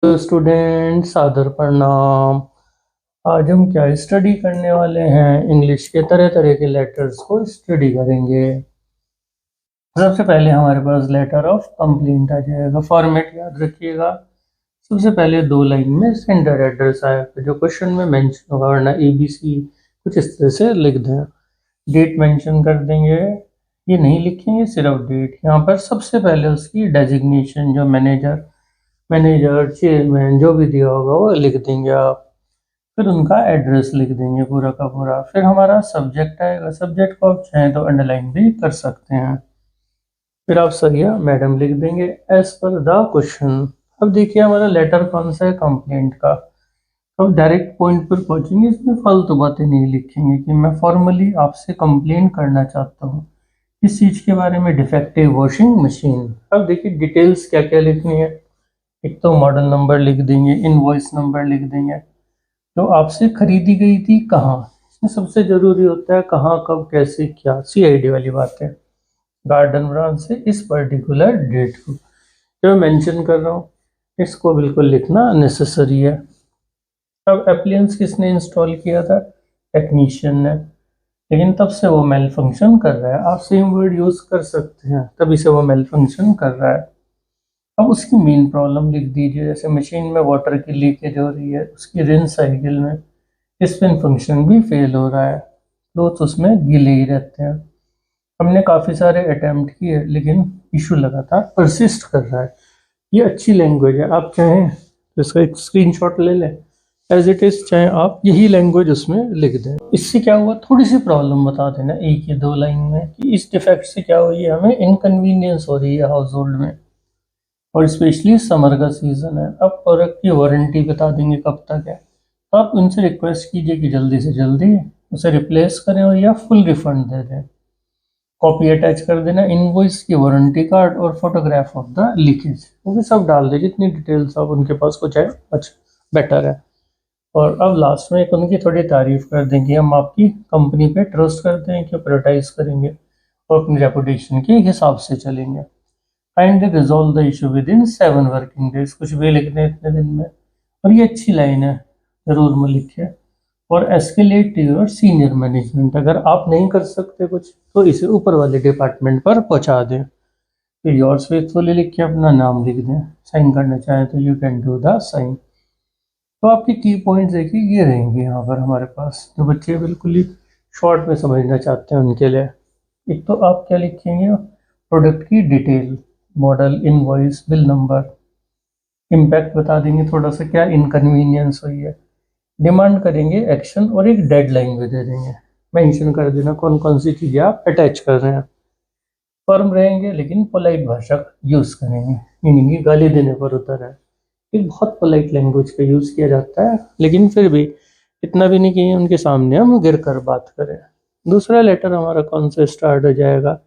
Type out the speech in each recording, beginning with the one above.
तो स्टूडेंट्स सादर प्रणाम। आज हम क्या स्टडी करने वाले हैं? इंग्लिश के तरह तरह के लेटर्स को स्टडी करेंगे। सबसे पहले हमारे पास लेटर ऑफ कंप्लेंट आ जाएगा। फॉर्मेट याद रखिएगा। सबसे पहले दो लाइन में सेंडर एड्रेस आएगा जो क्वेश्चन में मेंशन होगा, वरना ABC कुछ इस तरह से लिख दें। डेट मेंशन कर देंगे, ये नहीं लिखेंगे, सिर्फ डेट। यहाँ पर सबसे पहले उसकी डेजिग्नेशन, जो मैनेजर चेयरमैन जो भी दिया होगा वो लिख देंगे आप। फिर उनका एड्रेस लिख देंगे पूरा का पूरा। फिर हमारा सब्जेक्ट आएगा। सब्जेक्ट को आप चाहें तो अंडरलाइन भी कर सकते हैं। फिर आप सर या मैडम लिख देंगे एज पर द क्वेश्चन। अब देखिए हमारा लेटर कौन सा है? कंप्लेंट का। अब डायरेक्ट पॉइंट पर पहुंचेंगे, इसमें फालतू बातें नहीं लिखेंगे कि मैं फॉर्मली आपसे कंप्लेन करना चाहता हूँ इस चीज़ के बारे में, डिफेक्टिव वॉशिंग मशीन। अब देखिए डिटेल्स क्या क्या लिखनी है। एक तो मॉडल नंबर लिख देंगे, इनवॉइस नंबर लिख देंगे, जो आपसे खरीदी गई थी कहाँ। इसमें सबसे जरूरी होता है कहाँ, कब, कैसे, क्या, CID वाली बात है। गार्डन ब्रांच से इस पर्टिकुलर डेट को जो मैं मेंशन कर रहा हूँ, इसको बिल्कुल लिखना नेसेसरी है। अब एप्लियंस किसने इंस्टॉल किया था? टेक्नीशियन ने। लेकिन तब से वो मेल फंक्शन कर रहा है। आप सेम वर्ड यूज कर सकते हैं, तभी से वो मेल फंक्शन कर रहा है। अब उसकी मेन प्रॉब्लम लिख दीजिए। जैसे मशीन में वाटर की लीकेज हो रही है, उसकी रिन साइकिल में स्पिन फंक्शन भी फेल हो रहा है, क्लोथ उसमें गीले ही रहते हैं। हमने काफ़ी सारे अटेम्प्ट किए लेकिन इशू लगातार परसिस्ट कर रहा है। ये अच्छी लैंग्वेज है, आप चाहें तो इसका एक स्क्रीनशॉट ले लें एज इट इज़, चाहे आप यही लैंग्वेज उसमें लिख दें। इससे क्या हुआ, थोड़ी सी प्रॉब्लम बता देना एक या दो लाइन में कि इस डिफेक्ट से क्या हुई है, हमें इनकन्वीनियंस हो रही है हाउस होल्ड में, और स्पेशली समर का सीज़न है। अब प्रोडक्ट की वारंटी बता देंगे कब तक है। तो आप उनसे रिक्वेस्ट कीजिए कि जल्दी से जल्दी उसे रिप्लेस करें और या फुल रिफंड दे दें। कॉपी अटैच कर देना इनवॉइस की, वारंटी कार्ड और फोटोग्राफ ऑफ द लीकेज, वो भी सब डाल दे जितनी डिटेल्स आप उनके पास कुछ है, अच्छा बेटर है। और अब लास्ट में एक उनकी थोड़ी तारीफ कर देंगे, हम आपकी कंपनी पे ट्रस्ट करते हैं कि प्रायोरिटाइज करेंगे और अपनी रेपुटेशन के हिसाब से चलेंगे। Kindly resolve the issue with in 7 working days, कुछ भी लिख दें इतने दिन में। और ये अच्छी लाइन है, जरूर में लिखिए। और escalate to your senior management, अगर आप नहीं कर सकते कुछ तो इसे ऊपर वाले डिपार्टमेंट पर पहुंचा दें। फिर योर्स फेथफुली लिख के अपना नाम लिख दें। साइन करना चाहें तो you can do the sign. तो आपके की पॉइंट्स देखिए ये रहेंगे यहाँ पर हमारे पास, जो बच्चे बिल्कुल ही शॉर्ट में समझना चाहते हैं उनके लिए। एक तो आप क्या लिखेंगे, प्रोडक्ट की detail, model, invoice, bill number, impact बता देंगे थोड़ा सा क्या इनकन्वीनियंस हुई है, डिमांड करेंगे एक्शन और एक डेडलाइन भी दे देंगे। मेंशन कर देना कौन कौन सी चीज़ें आप अटैच कर रहे हैं। फर्म रहेंगे लेकिन पोलाइट भाषा यूज़ करेंगे, मीनिंग कि गाली देने पर उतर है। एक बहुत पोलाइट लैंग्वेज का यूज़ किया जाता है, लेकिन फिर भी इतना भी नहीं कि उनके सामने हम गिर कर बात करें। दूसरा लेटर हमारा कौन सा स्टार्ट हो जाएगा?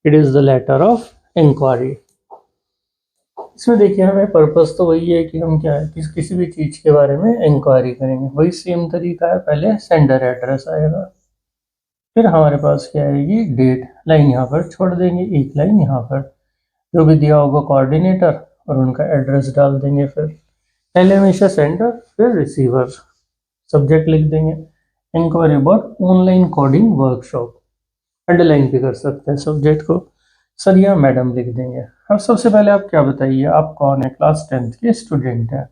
It is the letter of inquiry. इसमें देखिए हमें पर्पस तो वही है कि हम क्या है, किसी भी चीज़ के बारे में इंक्वायरी करेंगे। वही सेम तरीका है, पहले सेंडर एड्रेस आएगा, फिर हमारे पास क्या आएगी, डेट। लाइन यहाँ पर छोड़ देंगे, एक लाइन यहाँ पर जो भी दिया होगा कोऑर्डिनेटर और उनका एड्रेस डाल देंगे। फिर पहले हमेशा सेंडर फिर रिसीवर। सब्जेक्ट लिख देंगे inquiry about online coding workshop, underline भी कर सकते हैं सब्जेक्ट को। सर या मैडम लिख देंगे। अब सबसे पहले आप क्या बताइए, आप कौन है? क्लास 10th के स्टूडेंट हैं,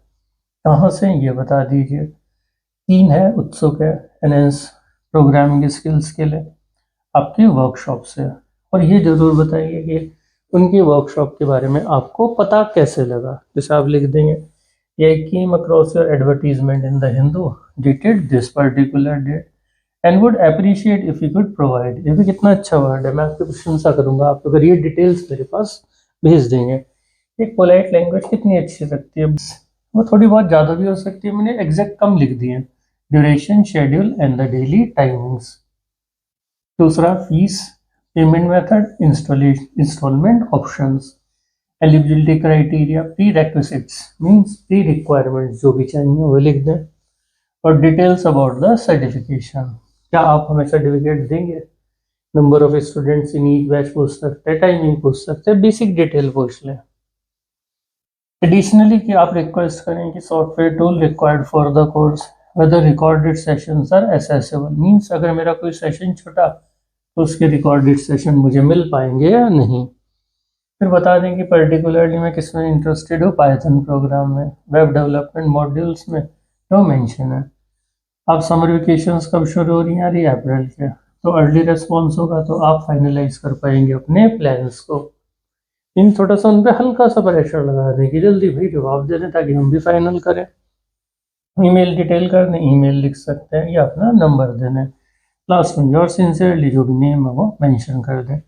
कहाँ से ये बता दीजिए। तीन है, उत्सुक है एनहेंस प्रोग्रामिंग स्किल्स के लिए आपकी वर्कशॉप से। और ये जरूर बताइए कि उनकी वर्कशॉप के बारे में आपको पता कैसे लगा। जैसे आप लिख देंगे ये came across your advertisement in the Hindu dated this particular date and would appreciate if you could provide. ये भी कितना अच्छा वर्ड है, मैं आपकी प्रशंसा करूंगा आप अगर ये डिटेल्स मेरे पास भेज देंगे। एक पोलाइट लैंग्वेज कितनी अच्छी लगती है, वो थोड़ी बहुत ज़्यादा भी हो सकती है, मैंने एग्जैक्ट कम लिख दिए। Duration, schedule and the daily timings. दूसरा fees, payment method, instalment options, eligibility criteria, prerequisites means prerequirements जो भी चाहिए वो लिख दें। और डिटेल्स अबाउट द सर्टिफिकेशन, क्या आप हमें सर्टिफिकेट देंगे। Number of students in each batch पूछ सकते हैं, टाइमिंग पूछ सकते हैं, बेसिक डिटेल पूछ लें। एडिशनली कि आप रिक्वेस्ट करें कि software tool required for the course whether recorded sessions are accessible, means अगर मेरा कोई सेशन छूटा तो उसके रिकॉर्डेड सेशन मुझे मिल पाएंगे या नहीं। फिर बता दें कि पर्टिकुलरली मैं किस में इंटरेस्टेड हूँ, पाइथन प्रोग्राम में, वेब डेवलपमेंट मॉड्यूल्स में, जो मेंशन है। अब समर वेकेशंस कब शुरू हो रही हैं? आ रही है अप्रैल के, तो अर्ली रिस्पॉन्स होगा तो आप फाइनलाइज कर पाएंगे अपने प्लान्स को। इन थोड़ा सा उन पर हल्का सा प्रेशर लगा दें कि जल्दी भाई जवाब दे दें ताकि हम भी फाइनल करें। ईमेल डिटेल कर दें, ईमेल लिख सकते हैं या अपना नंबर दे दें, लास्ट में योर सिंसियरली जो भी नेम है वो मेंशन कर दें।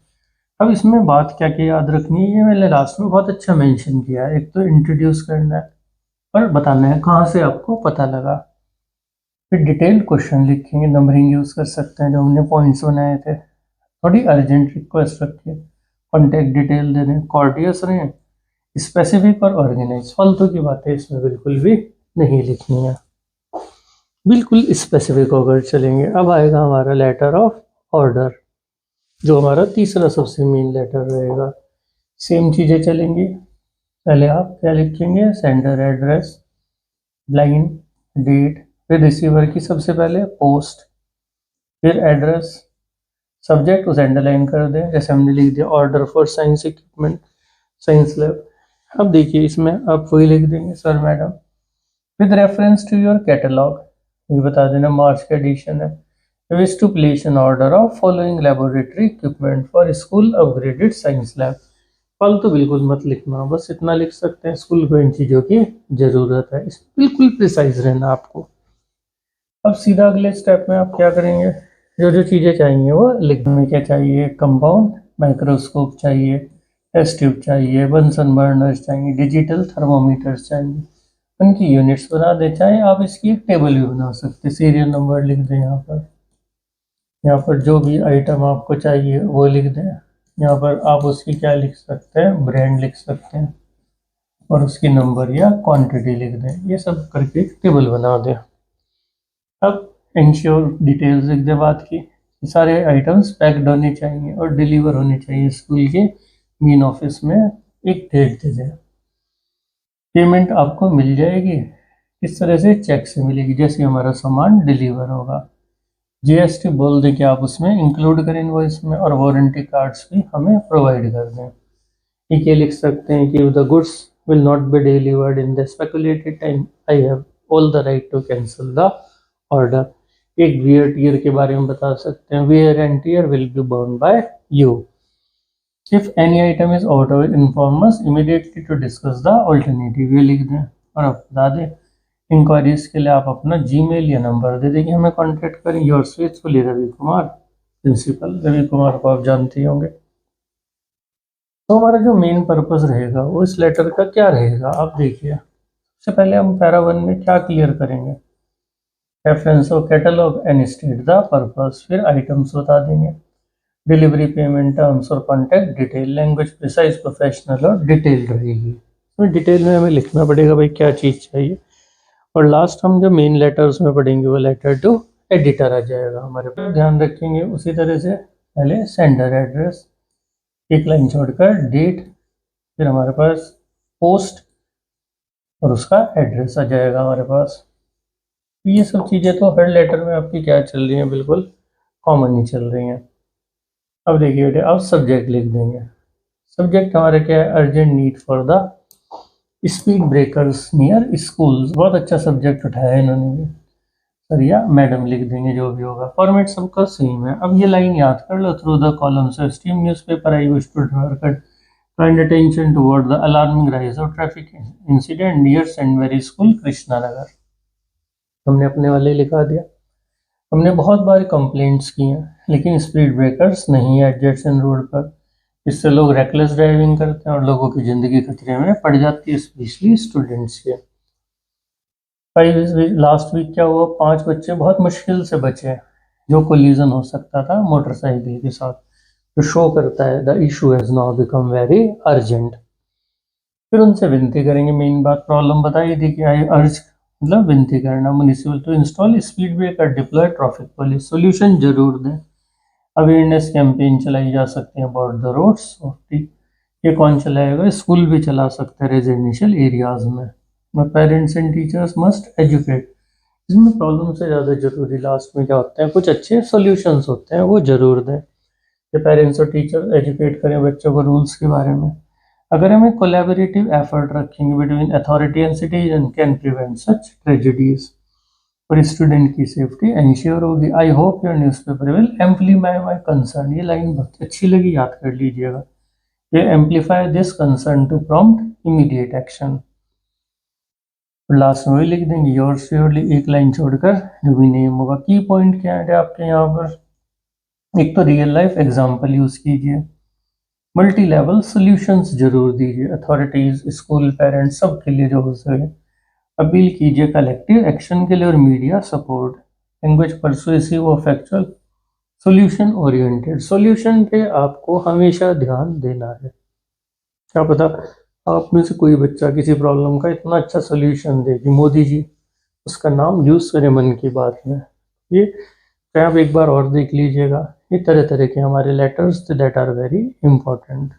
अब इसमें बात क्या क्या याद रखनी है, ये मैंने लास्ट में बहुत अच्छा मेंशन किया है। एक तो इंट्रोड्यूस करना है और बताना है कहाँ से आपको पता लगा। फिर डिटेल क्वेश्चन लिखेंगे, नंबरिंग यूज़ कर सकते हैं जो हमने पॉइंट्स बनाए थे। थोड़ी अर्जेंट रिक्वेस्ट रखिए, कॉन्टैक्ट डिटेल दे दें, कॉर्डियस रहें, स्पेसिफिक और ऑर्गेनाइज। फालतू की बातें इसमें बिल्कुल भी नहीं लिखनी है, बिल्कुल स्पेसिफिक होकर चलेंगे। अब आएगा हमारा लेटर ऑफ ऑर्डर, जो हमारा तीसरा सबसे मेन लेटर रहेगा। सेम चीज़ें चलेंगी। पहले आप क्या लिखेंगे? सेंडर एड्रेस, लाइन, डेट, फिर रिसीवर की सबसे पहले पोस्ट, फिर एड्रेस, सब्जेक्ट उसे अंडरलाइन कर दें, जैसे हमने लिख दिया order for science equipment, science lab. अब देखिए इसमें आप वही लिख देंगे sir madam, with reference to your catalogue, ये बता देना मार्च का एडिशन है। Wish to place an order of following laboratory equipment for school upgraded science lab. फालतू बिल्कुल मत लिखना, बस इतना लिख सकते हैं स्कूल को इन चीज़ों की ज़रूरत है। इस बिल्कुल प्रिसाइज रहना आपको। अब सीधा अगले स्टेप में आप क्या करेंगे? जो जो चीज़ें चाहिए वो लिख में क्या चाहिए? कंपाउंड माइक्रोस्कोप चाहिए, टेस्ट ट्यूब चाहिए, बंसन बर्नर्स चाहिए, डिजिटल थर्मोमीटर्स चाहिए। उनकी यूनिट्स बना दें, चाहे आप इसकी एक टेबल भी बना सकते हैं, सीरियल नंबर लिख दें यहाँ पर। यहाँ पर जो भी आइटम आपको चाहिए वो लिख दें। यहाँ पर आप उसकी क्या लिख सकते हैं? ब्रांड लिख सकते हैं और उसकी नंबर या क्वांटिटी लिख दें। ये सब करके एक टेबल बना दें। अब इंश्योर डिटेल्स लिख दें बात की, सारे आइटम्स पैक्ड होने चाहिए और डिलीवर होने चाहिए स्कूल के मेन ऑफिस में। एक डेट दे दें। पेमेंट आपको मिल जाएगी किस तरह से? चेक से मिलेगी, जैसे हमारा सामान डिलीवर होगा। जीएसटी बोल दें कि आप उसमें इंक्लूड करें इनवॉइस में, और वारंटी कार्ड्स भी हमें प्रोवाइड कर दें। ठीक है, लिख सकते हैं कि the goods will not be delivered in the speculated time, I have all the right to cancel the order. एक वियर टीयर के बारे में बता सकते हैं, wear and tear will be borne by you. If any item is out of inform us immediately to discuss the alternative, ये लिख दें। और अब बता दें इंक्वायरीज के लिए आप अपना जीमेल या नंबर दे दें कि हमें कॉन्टेक्ट करें। Yours faithfully Ravi Kumar, principal. Ravi Kumar को आप जानते ही होंगे। तो हमारा जो मेन पर्पस रहेगा वो इस लेटर का क्या रहेगा, आप देखिए। सबसे पहले हम पैरा 1 में क्या क्लियर करेंगे? Reference of catalogue and state the purpose, फिर आइटम्स बता देंगे, डिलीवरी पेमेंट टर्म्स और contact detail, language precise professional और डिटेल रहेगी। इसमें डिटेल में हमें लिखना पड़ेगा भाई क्या चीज़ चाहिए। और लास्ट हम जो मेन लेटर्स में पढ़ेंगे वो लेटर टू एडिटर आ जाएगा हमारे पास। ध्यान रखेंगे उसी तरह से पहले सेंडर एड्रेस, एक लाइन छोड़कर डेट, फिर हमारे पास पोस्ट और उसका एड्रेस आ जाएगा हमारे पास। तो ये सब चीज़ें तो हर लेटर में आपकी क्या चल रही हैं, बिल्कुल कॉमन ही चल रही हैं। अब देखिए बेटे, अब सब्जेक्ट लिख देंगे। सब्जेक्ट हमारा क्या है? Urgent need for the speed breakers near schools. बहुत अच्छा सब्जेक्ट उठाया है इन्होंने भी। सर या मैडम लिख देंगे, जो भी होगा। फॉर्मेट सबका सेम है। अब ये लाइन याद कर लो, through the columns esteemed newspaper I wish to work kind attention toward the alarming rise of traffic incident near Saint Mary school Krishna Nagar. हमने अपने वाले लिखा दिया। हमने बहुत बार कंप्लेंट्स की हैं लेकिन स्पीड ब्रेकर्स नहीं है एडजस्टन रोड पर। इससे लोग रेकलेस ड्राइविंग करते हैं और लोगों की ज़िंदगी खतरे में पड़ जाती है, स्पेशली स्टूडेंट्स के। लास्ट वीक क्या हुआ? 5 बच्चे बहुत मुश्किल से बचे, जो कोलिजन हो सकता था मोटरसाइकिल के साथ, जो शो करता है the issue has now become very urgent. फिर उनसे विनती करेंगे, मेन बात प्रॉब्लम बताई थी कि आई अर्ज, मतलब विनती करना, municipal to install speed breaker, deploy traffic police. Solution जरूर दें। अवेयरनेस कैंपेन चलाई जा सकती है about the roads of the ये कौन चलाएगा? स्कूल भी चला सकता है रेजिडेंशियल एरियाज में parents and teachers must educate. इसमें प्रॉब्लम से ज़्यादा जरूरी लास्ट में क्या होता है, कुछ अच्छे सॉल्यूशंस होते हैं वो जरूर दें कि पेरेंट्स और टीचर एजुकेट करें बच्चों को रूल्स के बारे में। अगर हम एक कोलैबोरेटिव एफर्ट रखेंगे between authority and citizen can prevent such tragedies और स्टूडेंट की सेफ्टी इंश्योर होगी। I hope your newspaper will amplify my concern. ये लाइन बहुत अच्छी लगी, याद कर लीजिएगा। ये amplify this concern to prompt immediate action. Last में वही लिख देंगे योर श्योरली, एक लाइन छोड़कर जो भी नेम होगा। की पॉइंट क्या है आपके यहाँ पर? एक तो रियल लाइफ एग्जांपल यूज कीजिए, मल्टी लेवल सॉल्यूशंस जरूर दीजिए, अथॉरिटीज स्कूल पेरेंट्स सबके लिए जो हो सके। अपील कीजिए कलेक्टिव एक्शन के लिए और मीडिया सपोर्ट। लैंग्वेज परसुएसिव और फैक्चुअल, सॉल्यूशन ओरिएंटेड। सॉल्यूशन पे आपको हमेशा ध्यान देना है। क्या पता आप में से कोई बच्चा किसी प्रॉब्लम का इतना अच्छा सॉल्यूशन दे कि मोदी जी उसका नाम यूज करें मन की बात में। ये चाहे आप एक बार और देख लीजिएगा। ये तरह तरह के हमारे letters that are very important.